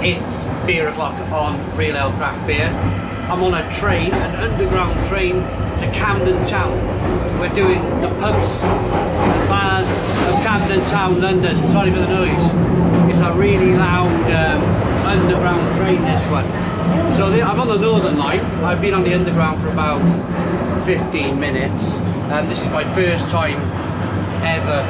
It's beer o'clock on Real Ale Craft Beer. I'm on a train, an underground train to Camden Town. We're doing the pubs and bars of Camden Town, London. Sorry for the noise. It's a really loud underground train, this one. So I'm on the Northern Line. I've been on the underground for about 15 minutes. This is my first time ever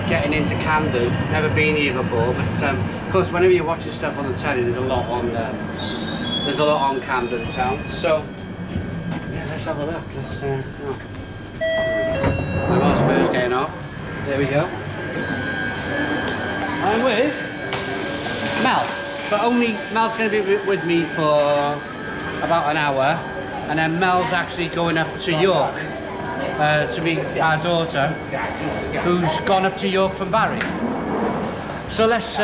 getting into Camden. Never been here before, but of course whenever you're watching stuff on the telly, there's a lot on Camden Town. So yeah, let's have a look. My mom's first getting off. There we go. I'm with Mel, but only Mel's going to be with me for about an hour, and then Mel's actually going up to York to meet our daughter, who's gone up to York from Barry. So let's,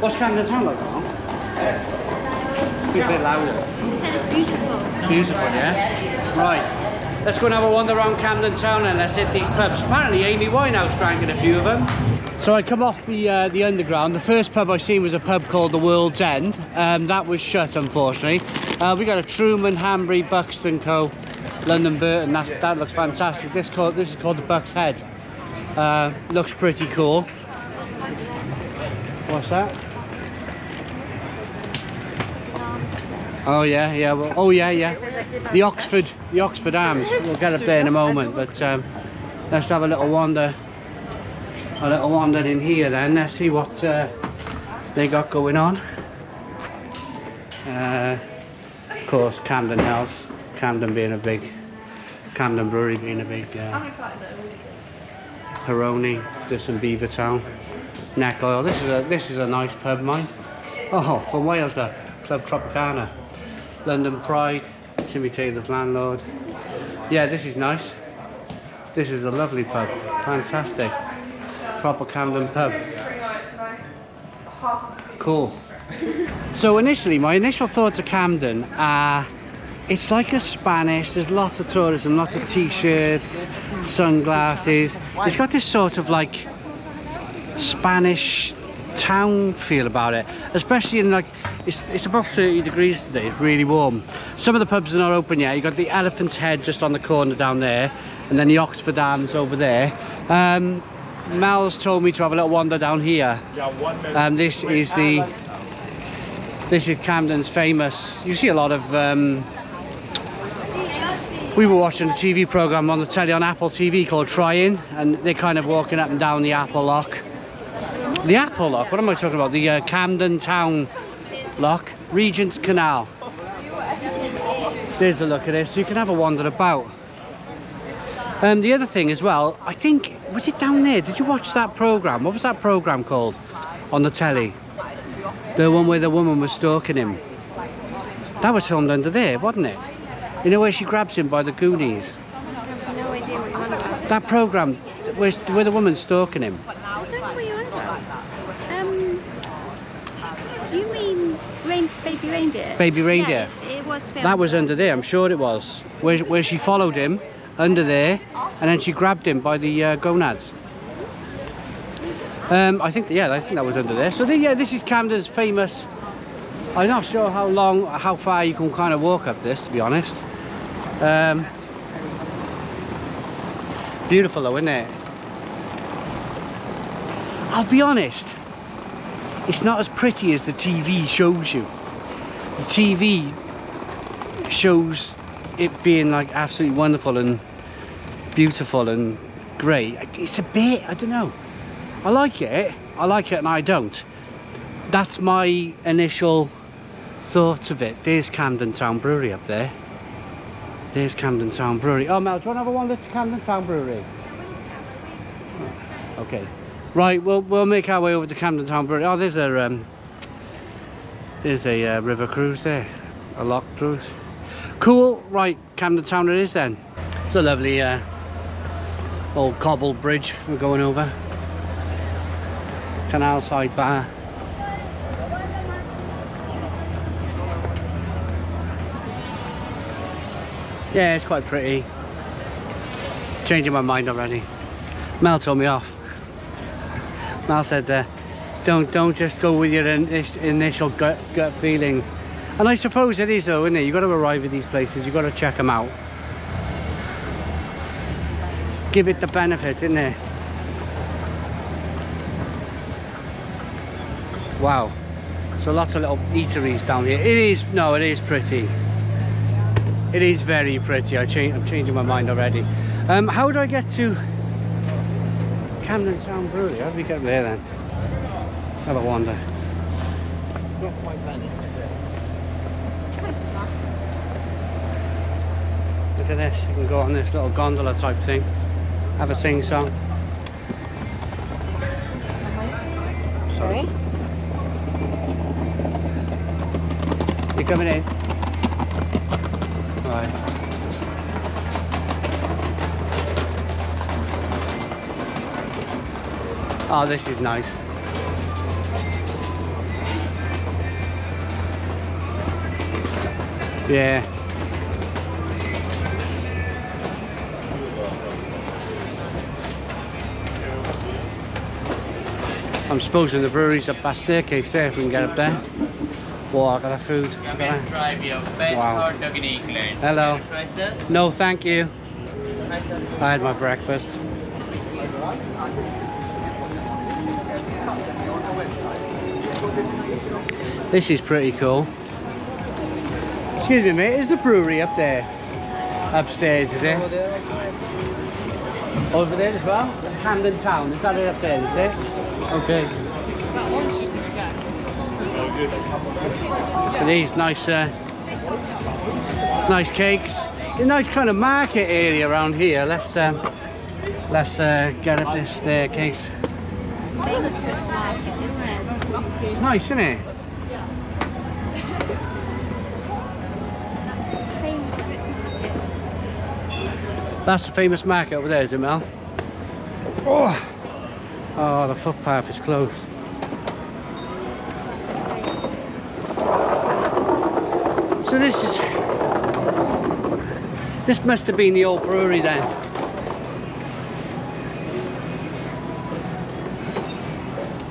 what's Camden Town like now? It's a bit louder. It's beautiful. Beautiful, yeah? Right, let's go and have a wander around Camden Town and let's hit these pubs. Apparently Amy Winehouse drank in a few of them. So I come off the underground. The first pub I seen was a pub called the World's End. That was shut, unfortunately. We got a Truman, Hanbury, Buxton Co. London Burton, that looks fantastic. This is called the Buck's Head. Looks pretty cool. What's that? Oh yeah, well, oh yeah. The Oxford Arms. We'll get up there in a moment, but let's have a little wander. In here then. Let's see what they got going on. Of course, Camden House. Camden Brewery being a big Peroni, there's some Beavertown, Neck Oil. This is a nice pub, mine. Oh, from Wales, look. Club Tropicana, London Pride, Timmy Taylor's landlord. Yeah, this is nice. This is a lovely pub, fantastic, proper Camden pub. Cool. So initially, my initial thoughts of Camden are, it's like a Spanish, there's lots of tourism, lots of t-shirts, sunglasses. It's got this sort of like Spanish town feel about it, especially in like, it's above 30 degrees today, it's really warm. Some of the pubs are not open yet. You've got the Elephant's Head just on the corner down there, and then the Oxford Arms over there. Mel's told me to have a little wander down here. This is Camden's famous, you see a lot of we were watching a TV programme on the telly on Apple TV called Try In, and they're kind of walking up and down the Apple Lock. The Apple Lock? What am I talking about? The Camden Town Lock, Regent's Canal. There's a look at this, so you can have a wander about. The other thing as well, I think, was it down there? Did you watch that programme? What was that programme called on the telly? The one where the woman was stalking him. That was filmed under there, wasn't it? You know where she grabs him by the Goonies? No idea what you're on about. That programme where the woman's stalking him. I don't know what you're on about. You mean Baby Reindeer? Baby Reindeer? Yes, it was filmed. That was under there, I'm sure it was. Where she followed him under there, and then she grabbed him by the gonads. I think that was under there. So this is Camden's famous. I'm not sure how far you can kind of walk up this, to be honest. Beautiful though, isn't it? I'll be honest, it's not as pretty as the TV shows you. The TV shows it being like absolutely wonderful and beautiful and great. It's a bit, I don't know. I like it and I don't. That's my initial thoughts of it. There's Camden Town Brewery up there. There's Camden Town Brewery. Oh Mel, do you want to have a wander to Camden Town Brewery? Okay. Right, we'll make our way over to Camden Town Brewery. Oh, there's a river cruise there. A lock cruise. Cool, right, Camden Town it is then. It's a lovely old cobbled bridge we're going over. Canal side bar. Yeah, it's quite pretty. Changing my mind already. Mel told me off. Mel said Don't just go with your initial gut feeling. And I suppose it is though, isn't it? You've got to arrive at these places, you've got to check them out. Give it the benefit, isn't it? Wow. So lots of little eateries down here. It is pretty. It is very pretty. I'm changing my mind already. How do I get to Camden Town Brewery? How do we get there then? Let's have a wander. Not quite Venice, is it? Look at this. You can go on this little gondola type thing. Have a sing song. Sorry? You're coming in. Right. Oh, this is nice. Yeah. I'm supposing the brewery's up that staircase there if we can get up there. Whoa, I got that food. Wow. Hello. No, thank you. I had my breakfast. This is pretty cool. Excuse me, mate, is the brewery up there? Upstairs, is it? Over there as well? Camden Town, is that it up there, is it? Okay. These nice nice cakes. A nice kind of market area around here. Let's get up this staircase. Famous goods market, isn't it? It's nice, isn't it? Famous goods market. That's the famous market over there, is it, Mel? Oh, the footpath is closed. So this must have been the old brewery then.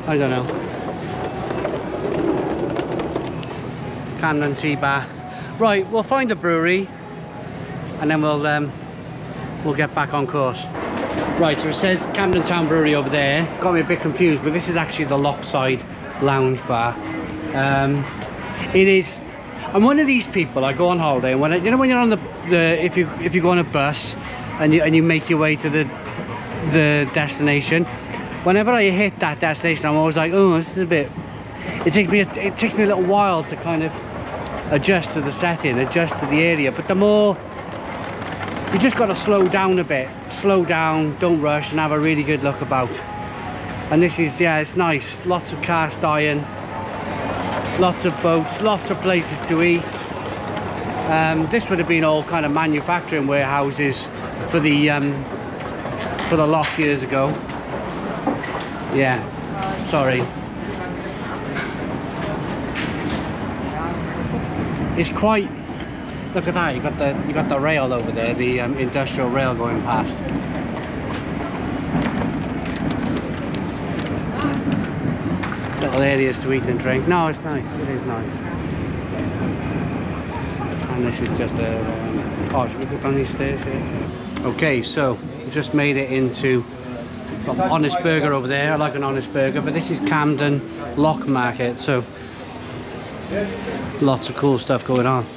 I don't know. Camden Tea Bar. Right, we'll find a brewery and then we'll get back on course. Right, so it says Camden Town Brewery over there. Got me a bit confused, but this is actually the Lockside Lounge Bar. It is. I'm one of these people. I go on holiday, and when when you're on the if you go on a bus and you make your way to the destination, whenever I hit that destination, I'm always like, oh, this is a bit. It takes me a little while to kind of adjust to the setting, adjust to the area. But the more you just got to slow down a bit, slow down, don't rush, and have a really good look about. And this is, yeah, it's nice. Lots of cast iron, lots of boats, lots of places to eat. This would have been all kind of manufacturing warehouses for the lock years ago. Yeah, sorry. It's quite. Look at that. You got the rail over there, the industrial rail going past. Little areas to eat and drink. No, it's nice. It is nice. And this is just a. Oh, should we go down these stairs here? Okay, so we just made it into Honest Burger over there. I like an Honest Burger, but this is Camden Lock Market, so lots of cool stuff going on.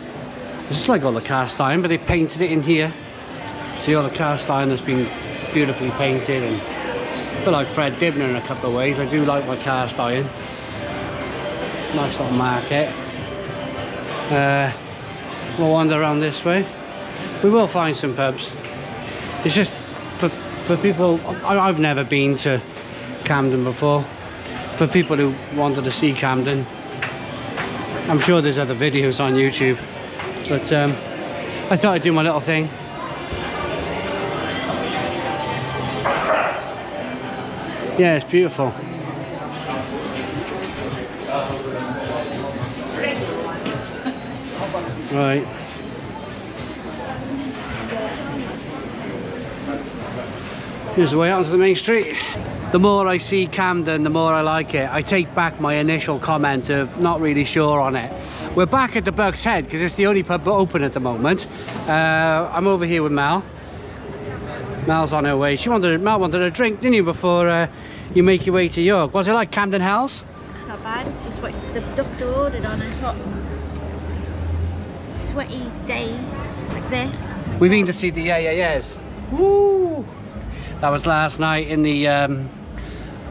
It's just like all the cast iron, but they painted it in here. See all the cast iron that's been beautifully painted, and I feel like Fred Dibner in a couple of ways. I do like my cast iron. Nice little market. We'll wander around this way. We will find some pubs. It's just for people. I've never been to Camden before. For people who wanted to see Camden, I'm sure there's other videos on YouTube. But I thought I'd do my little thing. Yeah, it's beautiful. Right. Here's the way out onto the main street. The more I see Camden, the more I like it. I take back my initial comment of not really sure on it. We're back at the Buck's Head because it's the only pub open at the moment. I'm over here with Mel. Mel's on her way. Mel wanted a drink, didn't you, before you make your way to York? Was it like Camden Hells? It's not bad. It's just what the doctor ordered on a hot, sweaty day like this. We've been to see the yes. Woo! That was last night in the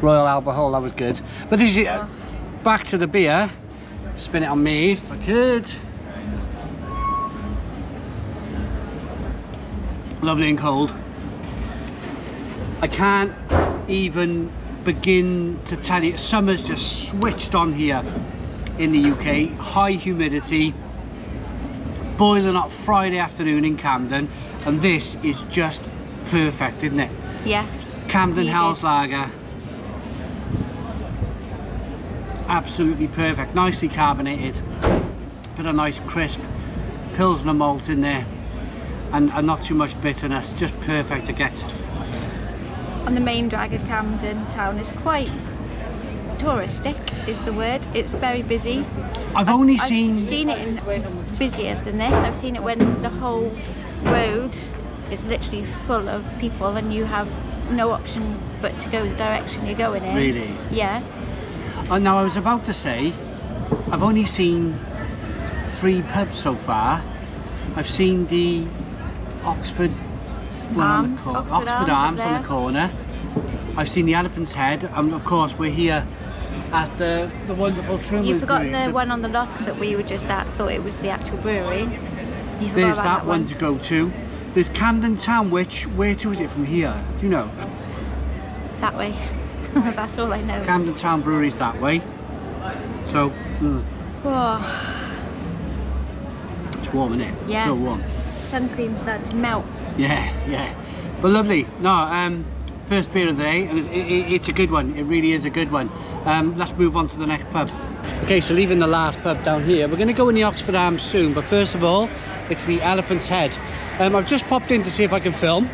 Royal Albert Hall. That was good. But this is back to the beer. Spin it on me if I could. Lovely and cold. I can't even begin to tell you. Summer's just switched on here in the UK. High humidity, boiling up Friday afternoon in Camden, and this is just perfect, isn't it? Yes. Camden Hells Lager. Absolutely perfect. Nicely carbonated. Bit of nice crisp Pilsner malt in there, and not too much bitterness. Just perfect to get. On the main drag of Camden Town is quite touristic, is the word. It's very busy. I've seen it in busier than this. I've seen it when the whole road is literally full of people and you have no option but to go the direction you're going in. Really? Yeah. Now I was about to say, I've only seen 3 pubs so far. I've seen the Oxford Arms, Oxford Arms on the corner. I've seen the Elephant's Head, and of course we're here at the wonderful Truman. You've forgotten the one on the lock that we were just at. Thought it was the actual brewery. There's that one to go to. There's Camden Town, where to is it from here? Do you know? That way. That's all I know. Camden Town Brewery's that way. So, Oh, it's warm, isn't it? yeah. So warm. Sun cream started to melt. Yeah. But lovely. No, first beer of the day, and it's a good one. It really is a good one. Let's move on to the next pub. Okay, so leaving the last pub down here, we're going to go in the Oxford Arms soon, but first of all, it's the Elephant's Head. I've just popped in to see if I can film.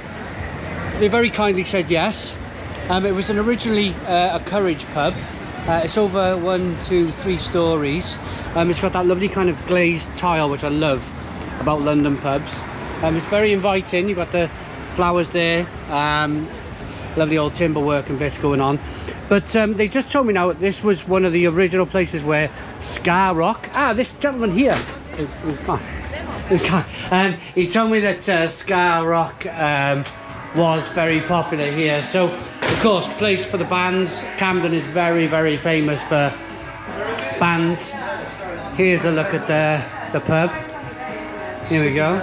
They very kindly said yes. It was originally a Courage pub. It's over 1, 2, 3 stories. It's got that lovely kind of glazed tile, which I love about London pubs. It's very inviting. You've got the flowers there, lovely old timber work and bits going on. But they just told me now that this was one of the original places where ska rock. This gentleman here is gone. He told me that ska rock was very popular here. So, of course, place for the bands. Camden is very, very famous for bands. Here's a look at the pub. Here we go.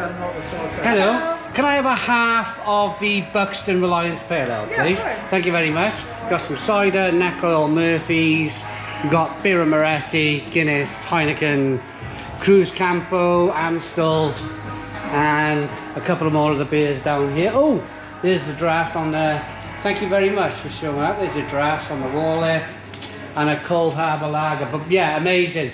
Hello. Can I have a half of the Buxton Reliance Pale Ale, please? Yeah, thank you very much. Got some cider, neck oil, Murphy's. We've got Birra Moretti, Guinness, Heineken, Cruz Campo, Amstel, and a couple of more of the beers down here. Oh, there's the draft on there. Thank you very much for showing up. There's a draft on the wall there, and a Cold Harbour Lager. But yeah, amazing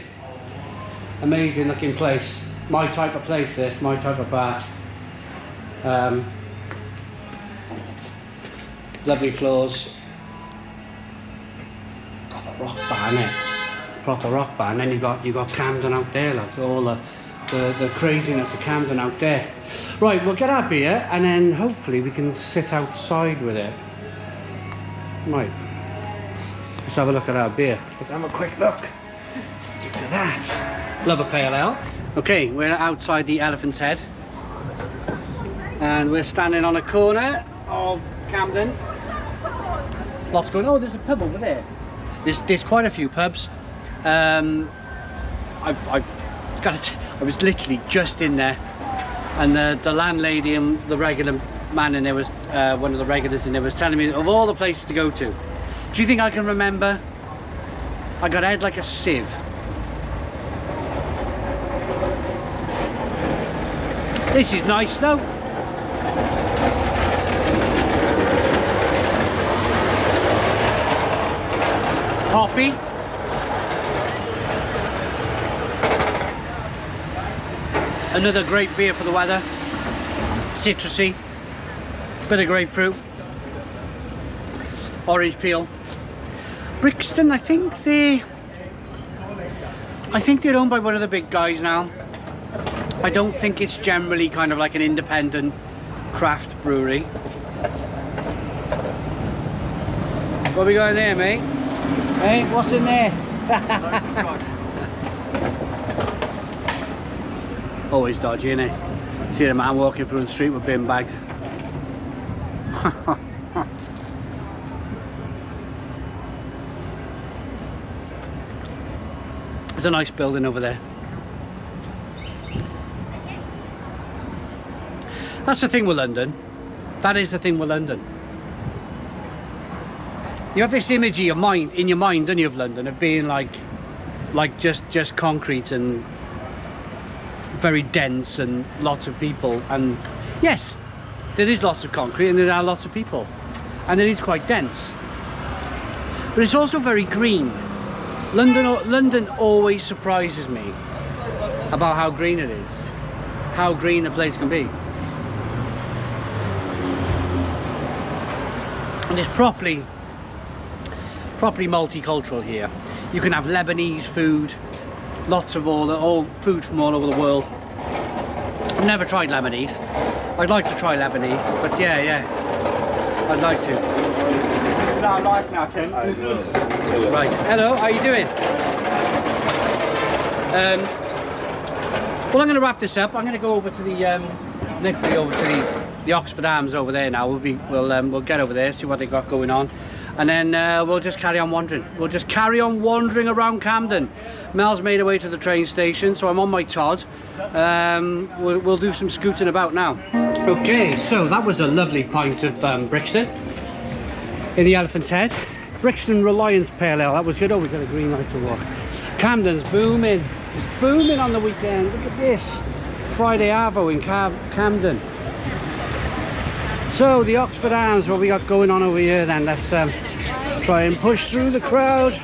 looking place. My type of place, this, my type of bar. Lovely floors. Proper rock bar, innit? Proper rock bar. And then you got Camden out there, like all the craziness of Camden out there. Right, we'll get our beer and then hopefully we can sit outside with it. Right. Let's have a look at our beer. Let's have a quick look. Look at that. Love a pale ale. Okay, we're outside the Elephant's Head. And we're standing on a corner of Camden. Lots going on. Oh, there's a pub over there. There's quite a few pubs. I was literally just in there, and the landlady and the regular man in there was one of the regulars in there was telling me of all the places to go to. Do you think I can remember? I got head like a sieve. This is nice though. Hoppy. Another great beer for the weather. Citrusy. Bit of grapefruit. orange peel. Brixton, I think they're owned by one of the big guys now. I don't think it's generally kind of like an independent craft brewery. What have we got in there, mate? Hey, what's in there? Always dodgy, innit? See the man walking through the street with bin bags. There's a nice building over there. That's the thing with London. That is the thing with London. You have this image in your mind, don't you, of London, of being like just concrete and very dense and lots of people. And yes, there is lots of concrete and there are lots of people, and it is quite dense. But it's also very green. London always surprises me about how green it is, how green a place can be. And it's properly multicultural here. You can have Lebanese food, lots of all food from all over the world. I've never tried Lebanese. I'd like to try Lebanese, but yeah, I'd like to. This is our life now, Ken. Right, hello, how you doing? Well, I'm going to wrap this up. I'm going to go over to the literally over to the Oxford Arms over there now. We'll get over there, see what they got going on, and then we'll just carry on wandering. We'll just carry on wandering around Camden. Mel's made her way to the train station, so I'm on my Todd. We'll do some scooting about now. Okay, so that was a lovely pint of Brixton in the Elephant's Head. Brixton Reliance Pale Ale, that was good. Oh, we got a green light to walk. Camden's booming. It's booming on the weekend. Look at this. Friday Arvo in Camden. So the Oxford Arms, what we got going on over here then. Let's try and push through the crowd.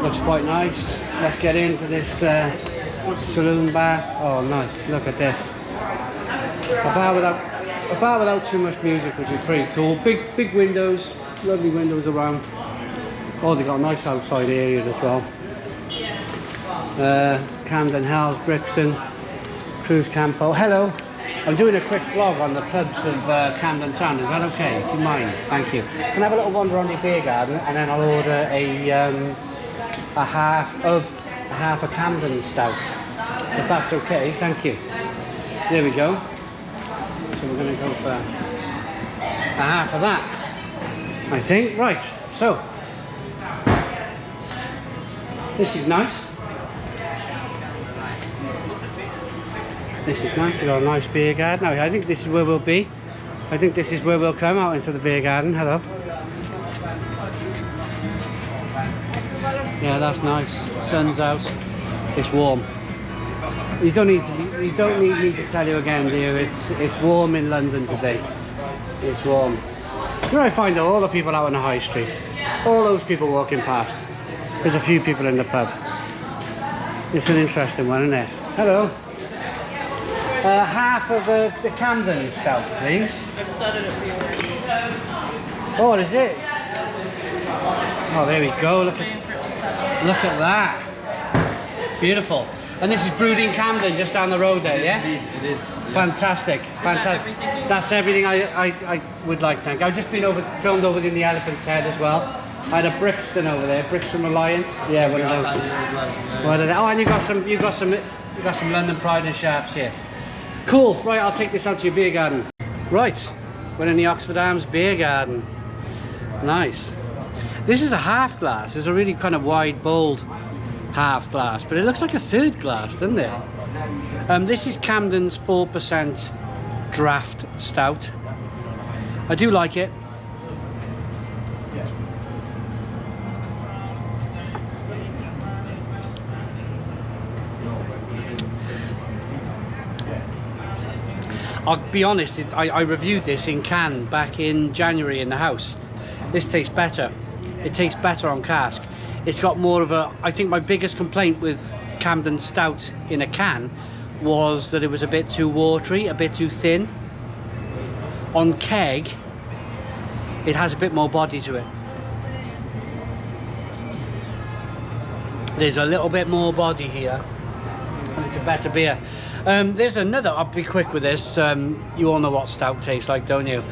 Looks quite nice. Let's get into this saloon bar. Oh nice, look at this. A bar without too much music, which is pretty cool. Big windows, lovely windows around. Oh, they got a nice outside area as well. Camden House, Brixton, Cruise Campo. Hello, I'm doing a quick vlog on the pubs of Camden Town. Is that okay? Do you mind? Thank you. Can I have a little wander on the beer garden, and then I'll order a half a Camden stout, if that's okay. Thank you. There we go. So we're going to go for a half of that, I think. Right, so this is nice. This is nice. We've got a nice beer garden. Now, I think this is where we'll be. I think this is where we'll come out into the beer garden. Hello. Yeah, that's nice. Sun's out. It's warm. You don't need me to tell you again, dear. It's warm in London today. It's warm. Here I find all the people out on the high street. All those people walking past. There's a few people in the pub. It's an interesting one, isn't it? Hello. Half of the Camden stout, please. I've started a few. Oh, is it? Oh, there we go. Look at that. Beautiful. And this is brewed in Camden, just down the road there, yeah? Indeed, it is. Yeah. Fantastic, fantastic. That's everything I would like, thank you. I've just been filmed over in the Elephant's Head as well. I had a Brixton over there, Brixton Reliance. Yeah, one of those. Oh, and you got some London Pride and Sharps here. Cool. Right, I'll take this out to your beer garden. Right, we're in the Oxford Arms beer garden. Nice. This is a half glass. It's a really kind of wide, bold half glass, but it looks like a third glass, doesn't it? This is Camden's 4% draft stout. I do like it. I'll be honest, I reviewed this in can back in January in the house. This tastes better. It tastes better on cask. It's got more of a, I think my biggest complaint with Camden Stout in a can was that it was a bit too watery, a bit too thin. on keg, it has a bit more body to it. There's a little bit more body here, and it's a better beer. There's another, I'll be quick with this, you all know what stout tastes like, don't you?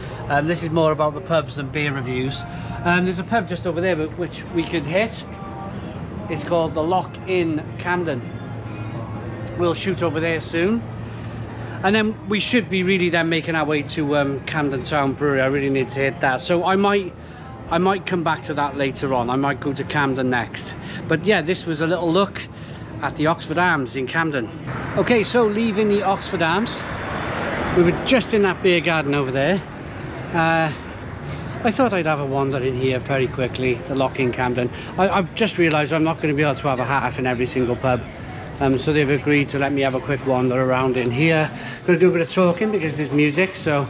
This is more about the pubs and beer reviews. There's a pub just over there which we could hit. It's called the Lock in Camden. We'll shoot over there soon, and then we should be really then making our way to Camden Town Brewery. I really need to hit that, so I might come back to that later on. I might go to Camden next. But yeah, this was a little look at the Oxford Arms in Camden. Okay, so leaving the Oxford Arms, we were just in that beer garden over there. I thought I'd have a wander in here very quickly, the Lock in Camden. I've just realised I'm not going to be able to have a hat in every single pub. So they've agreed to let me have a quick wander around in here. I'm going to do a bit of talking because there's music. So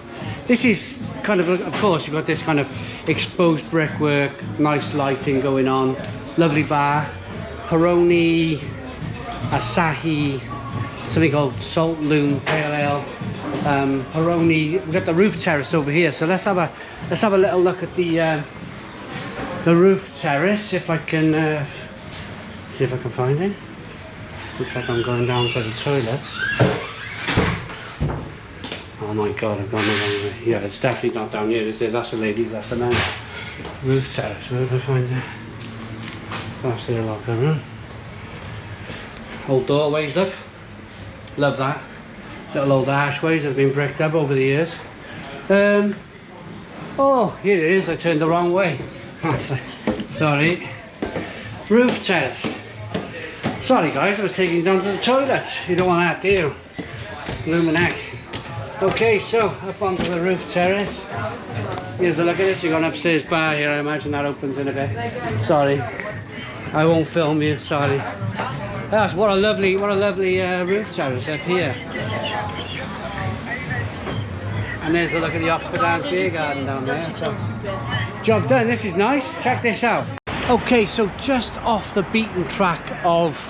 this is kind of course, you've got this kind of exposed brickwork, nice lighting going on, lovely bar, Peroni, Asahi, something called Salt Loon Pale Ale, Peroni. We've got the roof terrace over here, so let's have a little look at the roof terrace, if I can see if I can find it. Looks like I'm going down to the toilets. Oh my god, I've gone the wrong way. Yeah, it's definitely not down here, is it? That's the ladies, that's the men. Roof terrace, where do I find it? That's the locker room. Old doorways, look. Love that. Little old archways that have been bricked up over the years. Oh, here it is, I turned the wrong way. Sorry. Roof terrace. Sorry guys, I was taking you down to the toilet. You don't want that, do you? Luminac. Okay, so up onto the roof terrace. Here's a look at this. You've got an upstairs bar here. I imagine that opens in a bit. Sorry, I won't film you. Sorry. That's what a lovely roof terrace up here. And there's a look at the Oxford Arms beer garden down there. So, job done. This is nice. Check this out. Okay, so just off the beaten track of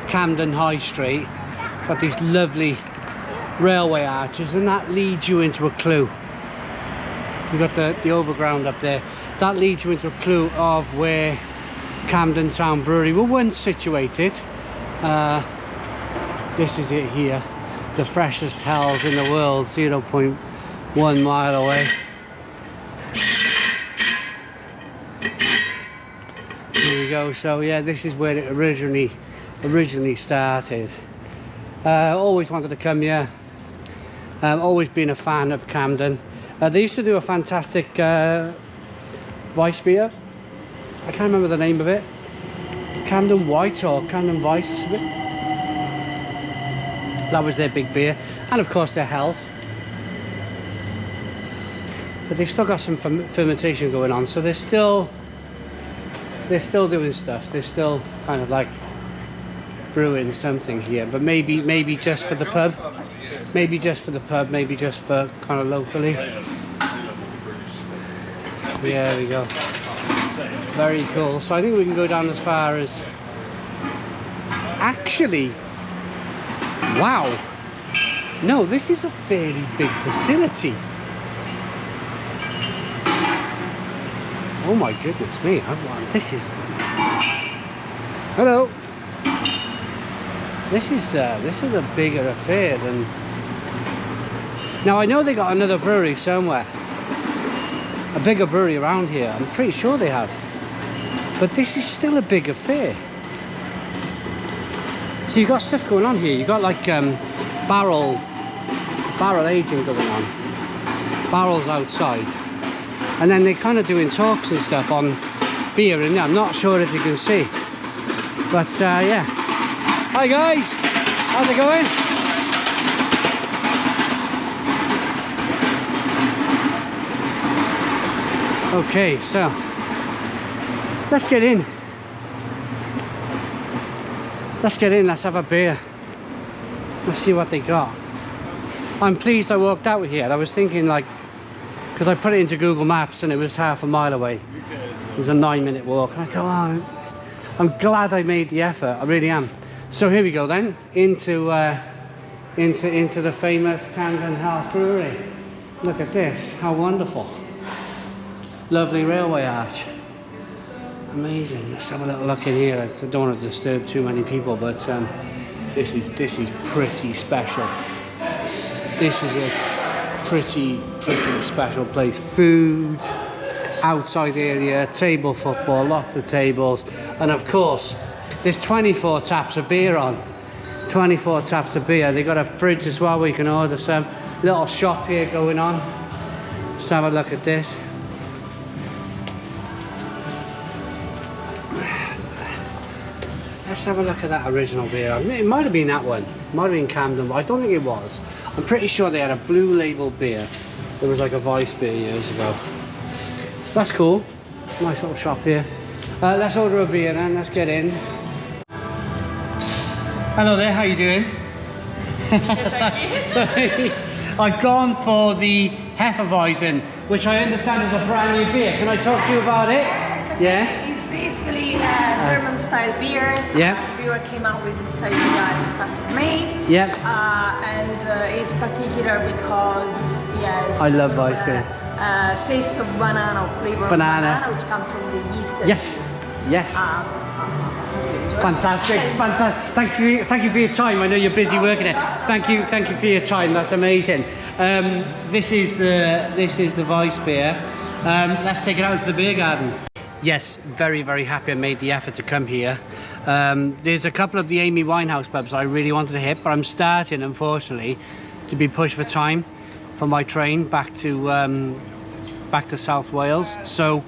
Camden High Street, got these lovely railway arches, and that leads you into a clue. You've got the overground up there. That leads you into a clue of where Camden Town Brewery were once situated. This is it here, the freshest hells in the world, 0.1 mile away. Here we go. So yeah, this is where it originally started. Always wanted to come here. Always been a fan of Camden. They used to do a fantastic Weiss beer. I can't remember the name of it. Camden White or Camden Weiss or something. That was their big beer, and of course their health. But they've still got some fermentation going on, so they're still doing stuff. They're still kind of like brewing something here, but maybe just for the pub, maybe just for kind of locally. There we go. Very cool. So I think we can go down as far as, actually, wow, no, this is a fairly big facility. Oh my goodness me, this is, hello. This is a bigger affair than... Now I know they got another brewery somewhere, a bigger brewery around here. I'm pretty sure they have, but this is still a big affair. So you've got stuff going on here. You've got like barrel aging going on, barrels outside, and then they're kind of doing talks and stuff on beer in there. I'm not sure if you can see, but yeah. Hi guys, how's it going? Okay, so let's get in. Let's have a beer. Let's see what they got. I'm pleased I walked out here. I was thinking, like, because I put it into Google Maps and it was half a mile away. It was a 9-minute walk. And I thought, oh, I'm glad I made the effort. I really am. So here we go then, into the famous Camden House Brewery. Look at this, how wonderful. Lovely railway arch. Amazing. Let's have a little look in here. I don't want to disturb too many people, but this is pretty special. This is a pretty special place. Food, outside area, table football, lots of tables, and of course there's 24 taps of beer on. 24 taps of beer. They got a fridge as well where you can order some. Little shop here going on. Let's have a look at this. Let's have a look at that original beer. It might have been that one. It might have been Camden, but I don't think it was. I'm pretty sure they had a blue label beer. It was like a Vice beer years ago. That's cool. Nice little shop here. Let's order a beer then. Let's get in. Hello there. How you doing? Sorry. I've gone for the Hefeweizen, which I understand is a brand new beer. Can I talk to you about it? Okay. Yeah. It's basically a German style beer. Yeah. The brewer came out with this idea at the start of May. Yeah. And it's particular because it's I love Weiss beer. Taste of banana, or flavor of banana, which comes from the yeast. Yes. Yes. Fantastic, fantastic. Thank you for your time. I know you're busy working it. Thank you for your time. That's amazing. This is the Weiss beer. Let's take it out into the beer garden. Yes, very happy I made the effort to come here. There's a couple of the Amy Winehouse pubs I really wanted to hit, but I'm starting, unfortunately, to be pushed for time for my train back to South Wales. So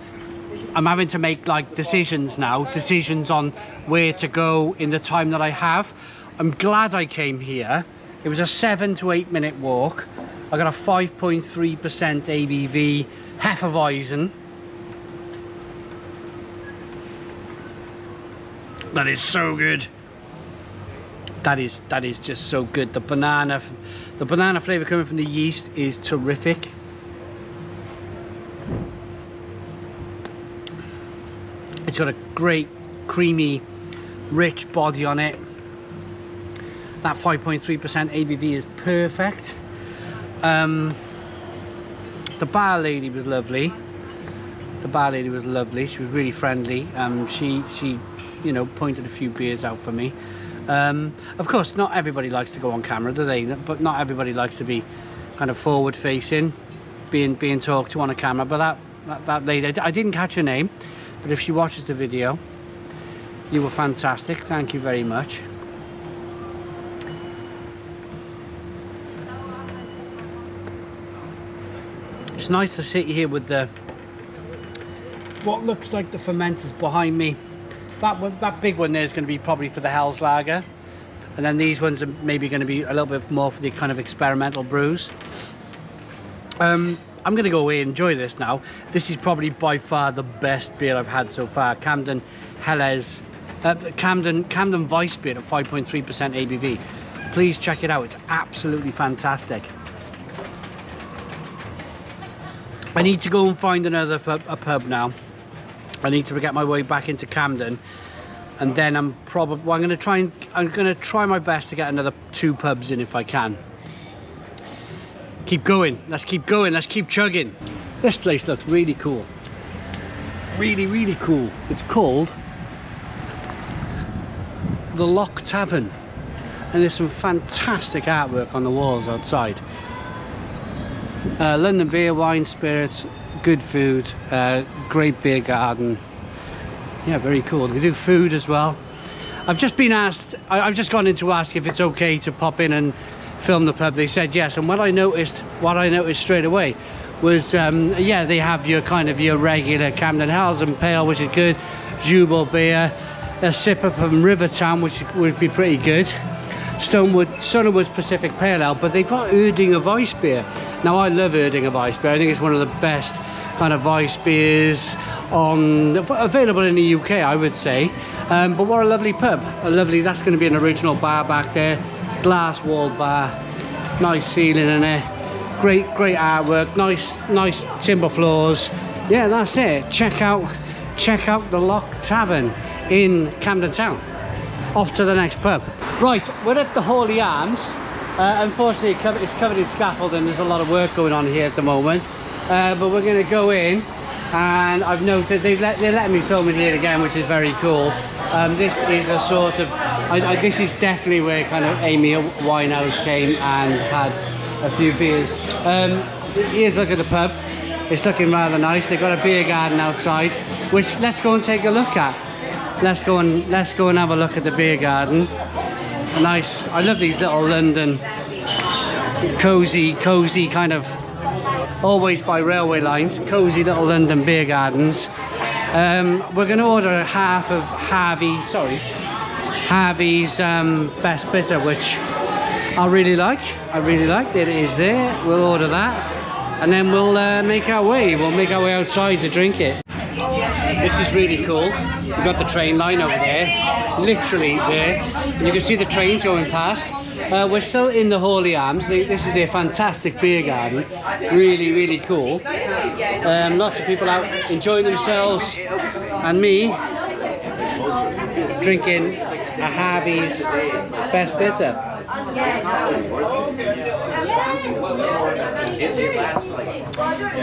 I'm having to make like decisions on where to go in the time that I have. I'm glad I came here. It was a 7 to 8 minute walk. I got a 5.3% ABV Hefeweizen. That is so good. That is just so good. The banana flavor coming from the yeast is terrific. It's got a great creamy rich body on it. That 5.3% ABV is perfect. The bar lady was lovely. She was really friendly. She you know, pointed a few beers out for me. Of course, not everybody likes to go on camera, do they? But not everybody likes to be kind of forward facing, being talked to on a camera. But that lady, I didn't catch her name, but if she watches the video, you were fantastic. Thank you very much. It's nice to sit here with what looks like the fermenters behind me. That big one there is going to be probably for the Hell's Lager, and then these ones are maybe going to be a little bit more for the kind of experimental brews. I'm going to go away and enjoy this now. This is probably by far the best beer I've had so far. Camden Weiss beer at 5.3% ABV. Please check it out. It's absolutely fantastic. I need to go and find another pub now. I need to get my way back into Camden, and then I'm going to try my best to get another 2 pubs in if I can. Keep going. Let's keep going. Let's keep chugging. This place looks really cool. Really cool. It's called the Lock Tavern, and there's some fantastic artwork on the walls outside. London beer, wine, spirits, good food, great beer garden. Yeah, very cool. They do food as well. I've just been asked, I've just gone in to ask if it's okay to pop in and film the pub. They said yes, and what I noticed straight away was yeah, they have your kind of your regular Camden Hells and Pale, which is good, Jubal beer, a sipper from Rivertown, which would be pretty good, Stonewood Pacific Pale Ale, but they've got Erdinger Weiss beer. Now I love Erdinger Weiss beer. I think it's one of the best kind of Weiss beers available in the UK, I would say. But what a lovely pub. That's going to be an original bar back there, glass walled bar, nice ceiling in there, great artwork, nice timber floors. Yeah, that's it. Check out the Lock Tavern in Camden Town. Off to the next pub. Right, we're at the Hawley Arms. Unfortunately, it's covered in scaffolding. There's a lot of work going on here at the moment. But we're going to go in, and I've noted they're letting me film in here again, which is very cool. This is a sort of, this is definitely where kind of Amy Winehouse came and had a few beers. Here's a look at the pub. It's looking rather nice. They've got a beer garden outside, which let's go and take a look at. Let's go and have a look at the beer garden. Nice. I love these little London cozy kind of, always by railway lines, cozy little London beer gardens. We're going to order half of Harvey's best bitter, which I really like. It is there. We'll order that, and then we'll make our way. We'll make our way outside to drink it. This is really cool. We've got the train line over there, literally there. And you can see the trains going past. We're still in the Hawley Arms. This is their fantastic beer garden. Really, really cool. Lots of people out enjoying themselves, and me drinking a Harvey's best bitter.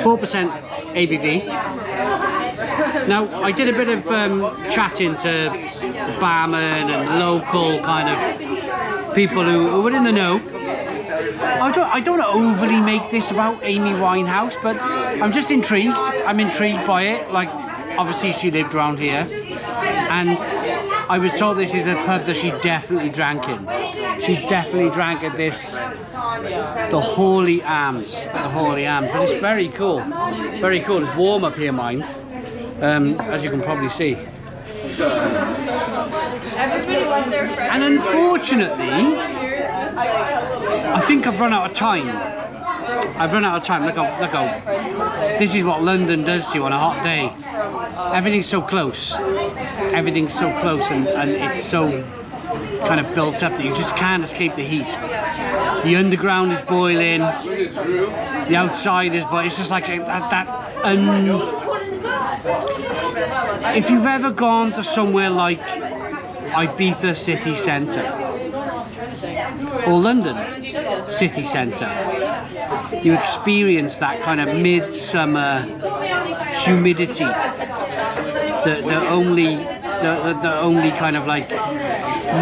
4% ABV. Now, I did a bit of chatting to barmen and local kind of people who were in the know. I don't overly make this about Amy Winehouse, but I'm just intrigued. I'm intrigued by it. Like, obviously she lived around here, and I was told this is a pub that she definitely drank in. She definitely drank at the Hawley Arms. The Hawley Arms. But it's very cool. Very cool. It's warm up here, mind. As you can probably see. Everybody went there for. And unfortunately, I think I've run out of time. Look how. This is what London does to you on a hot day. Everything's so close. Everything's so close, and it's so kind of built up that you just can't escape the heat. The underground is boiling. The outside is, but it's just like if you've ever gone to somewhere like Ibiza city centre or London city centre, you experience that kind of midsummer humidity that only kind of like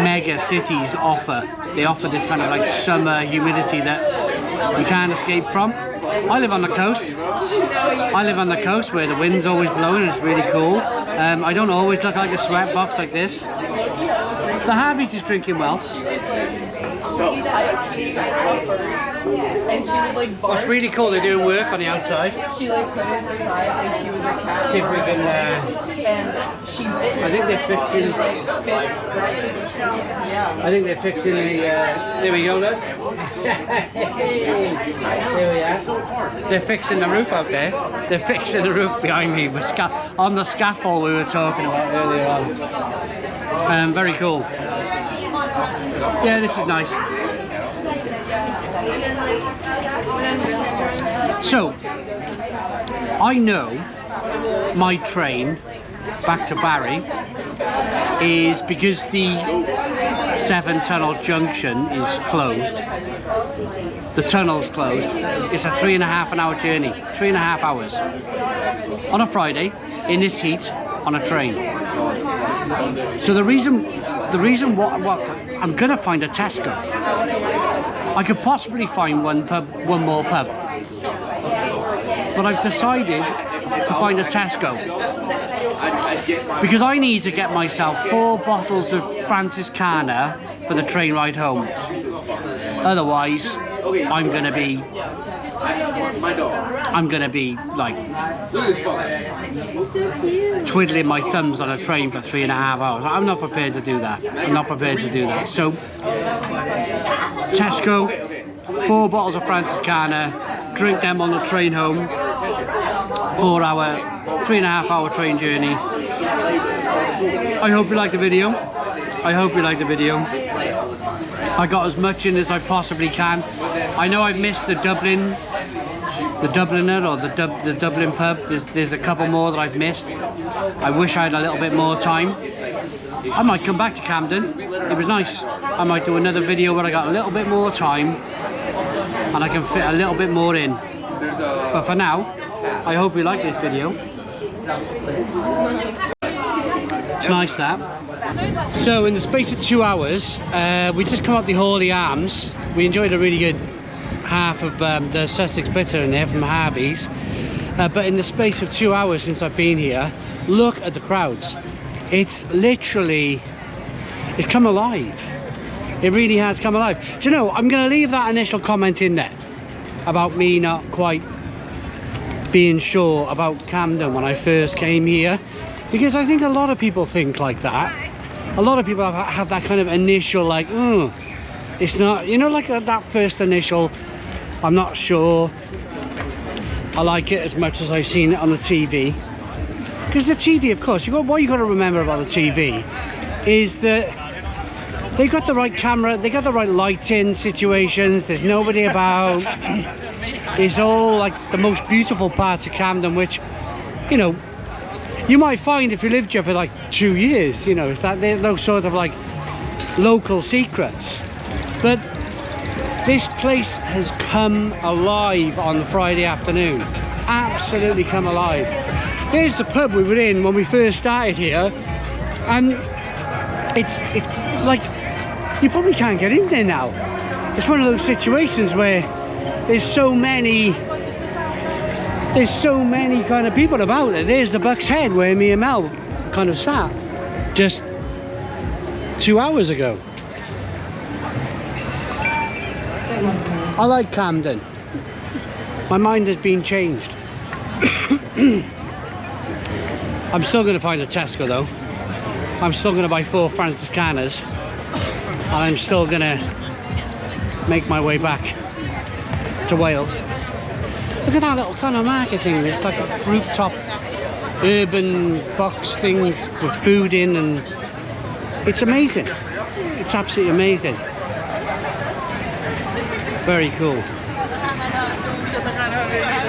mega cities offer. They offer this kind of like summer humidity that you can't escape from. I live on the coast. Where the wind's always blowing and it's really cool. I don't always look like a sweatbox like this. The Harvey's is drinking well. And she would like bark. It's really cool. They're doing work on the outside. She like couldn't decide if she was a cat. See if we can. And she bit. I think they're fixing. I think they're fixing the. There we go, look. There we are. They're fixing the roof out there. They're fixing the roof behind me with on the scaffold we were talking about earlier on. Very cool. Yeah, this is nice. So, I know my train back to Barry is because the 7-tunnel junction is closed. The tunnel's closed. It's a 3.5 hour journey. 3.5 hours. On a Friday, in this heat, on a train. So the reason what I'm gonna find a Tesco. I could possibly find one more pub. But I've decided to find a Tesco. Because I need to get myself 4 bottles of Franciscana for the train ride home. Otherwise, I'm gonna be like twiddling my thumbs on a train for 3.5 hours. I'm not prepared to do that. So Tesco, 4 bottles of Franciscana, drink them on the train home. 3.5 hour train journey. I hope you like the video. I got as much in as I possibly can. I know I've missed the Dublin the Dubliner or the Dublin pub. There's a couple more that I've missed. I wish I had a little bit more time. I might come back to Camden. It was nice. I might do another video where I got a little bit more time and I can fit a little bit more in. But for now, I hope you like this video. It's nice that. So in the space of 2 hours, we just come up the Hawley Arms. We enjoyed a really good half of the Sussex Bitter in there from Harvey's. But in the space of 2 hours since I've been here, look at the crowds. It's literally, it's come alive. It really has come alive. Do you know, I'm going to leave that initial comment in there about me not quite being sure about Camden when I first came here, because I think a lot of people think like that. A lot of people have that kind of initial like, oh, it's not, you know, like that first initial, I'm not sure I like it as much as I've seen it on the TV. Because the TV, of course, what you got to remember about the TV is that they got the right camera, they got the right lighting situations, there's nobody about. It's all like the most beautiful parts of Camden, which, you know, you might find if you lived here for like 2 years, you know, it's that there's no sort of like local secrets. But this place has come alive on Friday afternoon. Absolutely come alive. There's the pub we were in when we first started here, and it's like you probably can't get in there now. It's one of those situations where there's so many kind of people about it. There's the Buck's Head where me and Mel kind of sat just 2 hours ago. I like Camden. My mind has been changed. I'm still going to find a Tesco though. I'm still going to buy 4 Franciscanas, and I'm still going to make my way back to Wales. Look at that little kind of market thing. It's like a rooftop urban box things with food in, and it's amazing. It's absolutely amazing. Very cool.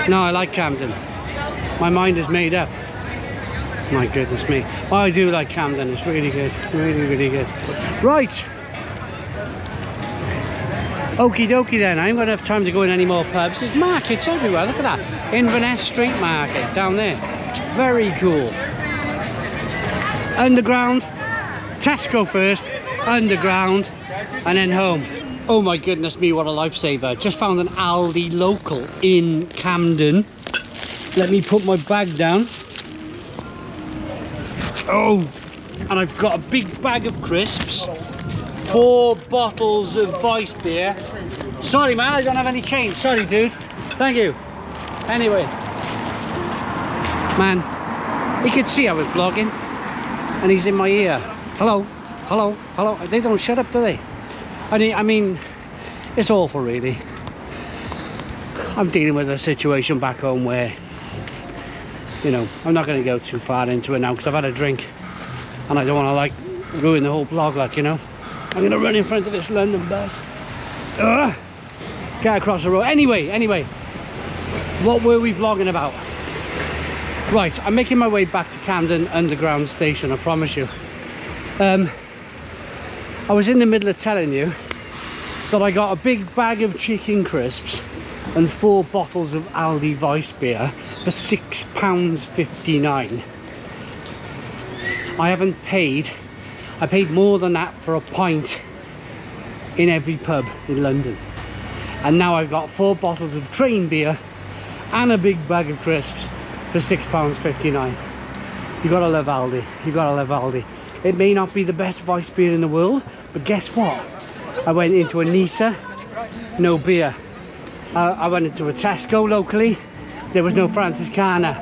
No, I like Camden. My mind is made up. My goodness me. Oh, I do like Camden. It's really good. Really, really good. Right. Okie dokie then. I ain't got enough time to go in any more pubs. There's markets everywhere. Look at that. Inverness Street Market down there. Very cool. Underground. Tesco first. Underground. And then home. Oh my goodness me, what a lifesaver. Just found an Aldi local in Camden. Let me put my bag down. Oh, and I've got a big bag of crisps, 4 bottles of Vice beer. Sorry man, I don't have any change. Sorry dude. Thank you. Anyway, man, he could see I was vlogging and he's in my ear. Hello, hello, hello. They don't shut up, do they? I mean, it's awful really. I'm dealing with a situation back home where, you know, I'm not going to go too far into it now because I've had a drink and I don't want to like ruin the whole vlog, like, you know. I'm going to run in front of this London bus. Get across the road. Anyway, what were we vlogging about? Right, I'm making my way back to Camden Underground Station, I promise you. I was in the middle of telling you that I got a big bag of chicken crisps and 4 bottles of Aldi Vice beer for £6.59. I haven't paid. I paid more than that for a pint in every pub in London. And now I've got 4 bottles of train beer and a big bag of crisps for £6.59. You gotta love Aldi. You gotta love Aldi. It may not be the best Vice beer in the world, but guess what? I went into a Nisa, no beer. I went into a Tesco locally, there was no Franciscana.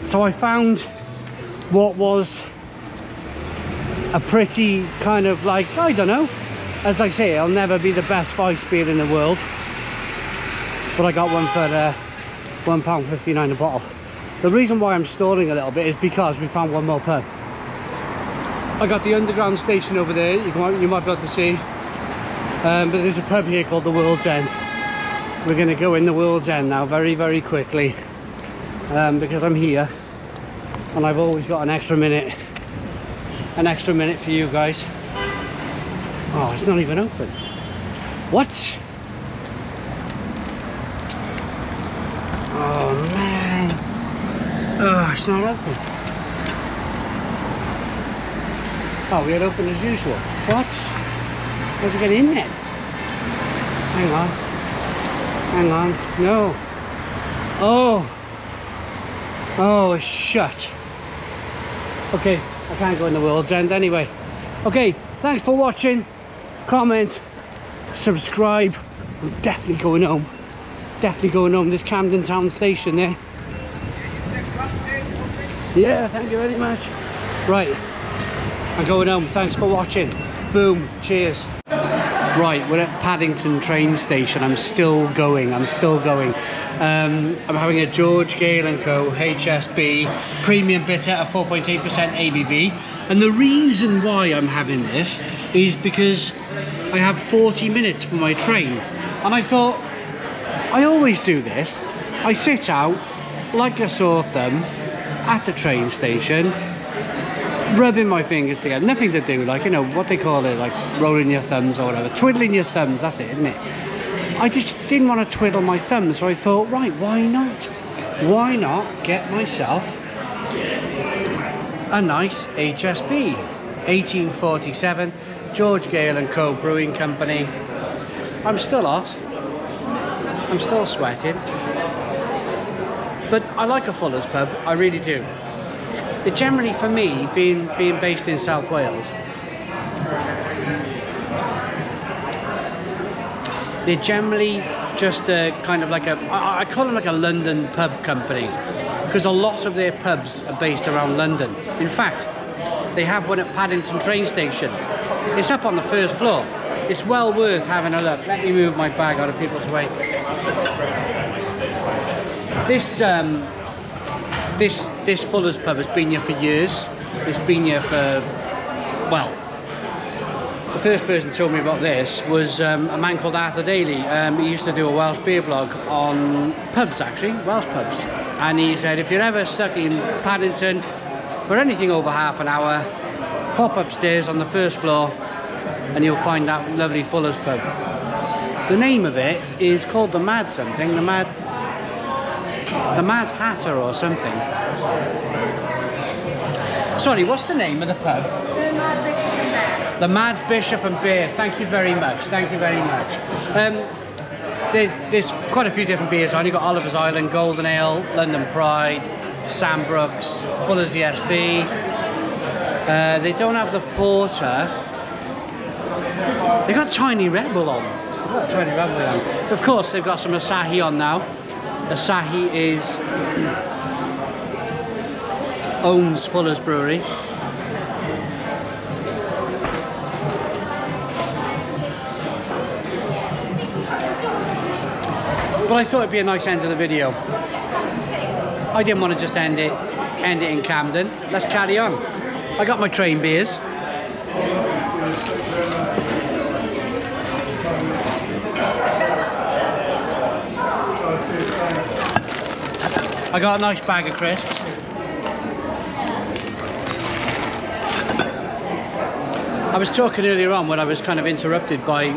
So I found what was a pretty kind of like, I don't know, as I say, it'll never be the best Vice beer in the world, but I got one for £1.59 a bottle. The reason why I'm stalling a little bit is because we found one more pub. I got the underground station over there, you might be able to see, but there's a pub here called the World's End. we're going to go in the World's End now very, very quickly, because I'm here and I've always got an extra minute for you guys. Oh, it's not even open. What? Oh man. Oh, it's not open. Oh, we had open as usual. What? How's it get in there? Hang on. Hang on. No. Oh. Oh, it's shut. Okay, I can't go in the World's End anyway. Okay, thanks for watching. Comment, subscribe. I'm definitely going home. Definitely going home. This Camden Town station there. Yeah, thank you very much. Right, I'm going home. Thanks for watching. Boom. Cheers. Right, we're at Paddington train station. I'm still going. I'm having a George Gale & Co. HSB premium bitter at 4.8% ABV. And the reason why I'm having this is because I have 40 minutes for my train. And I thought, I always do this. I sit out like a sore thumb at the train station, rubbing my fingers together. Nothing to do, like, you know, what they call it, like rolling your thumbs or whatever. Twiddling your thumbs, that's it, isn't it? I just didn't want to twiddle my thumbs, so I thought, right, why not? Why not get myself a nice HSB? 1847, George Gale & Co. Brewing Company. I'm still hot. I'm still sweating. But I like a Fuller's pub, I really do. It generally, for me, being based in South Wales, they're generally just kind of like I call them like a London pub company, because a lot of their pubs are based around London. In fact, they have one at Paddington train station. It's up on the first floor. It's well worth having a look. Let me move my bag out of people's way. This Fuller's pub has been here for years. It's been here for, well, the first person who told me about this was a man called Arthur Daly. He used to do a Welsh beer blog on pubs, actually, Welsh pubs. And he said, if you're ever stuck in Paddington for anything over half an hour, pop upstairs on the first floor and you'll find that lovely Fuller's pub. The name of it is called the Mad something, the Mad Hatter or something. Sorry, what's the name of the pub? The Mad Bishop and Beer. Thank you very much. Thank you very much. There's quite a few different beers. I only got Oliver's Island, Golden Ale, London Pride, Sandbrooks, Fuller's ESB. They don't have the Porter. They got Tiny Rebel on. Of course, they've got some Asahi on now. Asahi owns Fuller's Brewery. But I thought it'd be a nice end of the video. I didn't want to just end it in Camden. Let's carry on. I got my train beers. I got a nice bag of crisps. I was talking earlier on when I was kind of interrupted by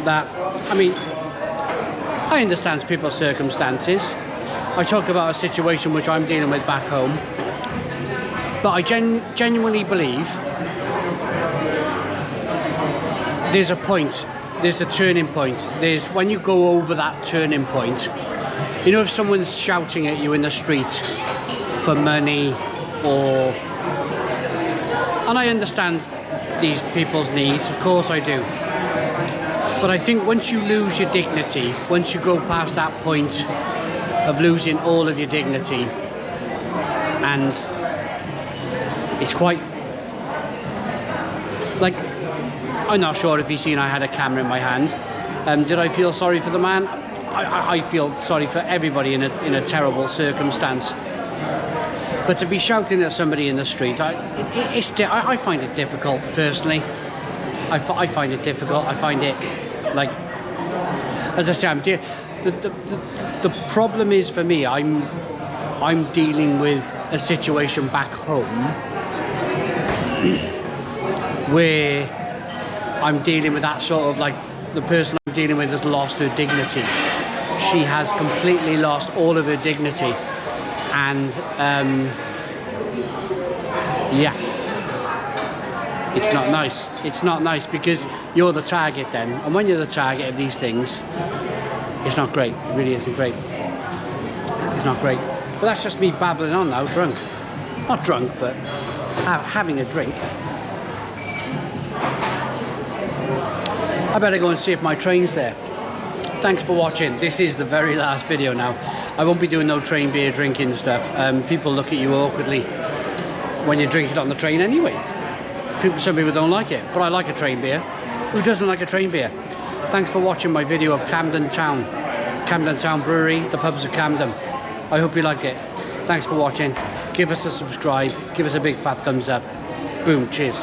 that. I mean, I understand people's circumstances. I talk about a situation which I'm dealing with back home. But I genuinely believe there's a point, there's a turning point. There's when you go over that turning point. You know, if someone's shouting at you in the street for money or... And I understand these people's needs, of course I do. But I think once you lose your dignity, once you go past that point of losing all of your dignity, and it's quite... Like, I'm not sure if you've seen I had a camera in my hand. Did I feel sorry for the man? I feel sorry for everybody in a terrible circumstance. But to be shouting at somebody in the street, I find it difficult personally. I find it difficult. I find it, like, as I say, the problem is for me, I'm dealing with a situation back home where I'm dealing with that sort of like, the person I'm dealing with has lost her dignity. She has completely lost all of her dignity, and yeah, it's not nice. It's not nice because you're the target then, and when you're the target of these things, it's not great. It really isn't great. It's not great. But that's just me babbling on now, drunk. Not drunk, but having a drink. I better go and see if my train's there. Thanks for watching. This is the very last video now. I won't be doing no train beer drinking stuff. People look at you awkwardly when you drink it on the train anyway. Some people don't like it, but I like a train beer. Who doesn't like a train beer? Thanks for watching my video of Camden Town Brewery, the pubs of Camden. I hope you like it. Thanks for watching. Give us a subscribe. Give us a big fat thumbs up. Boom. Cheers.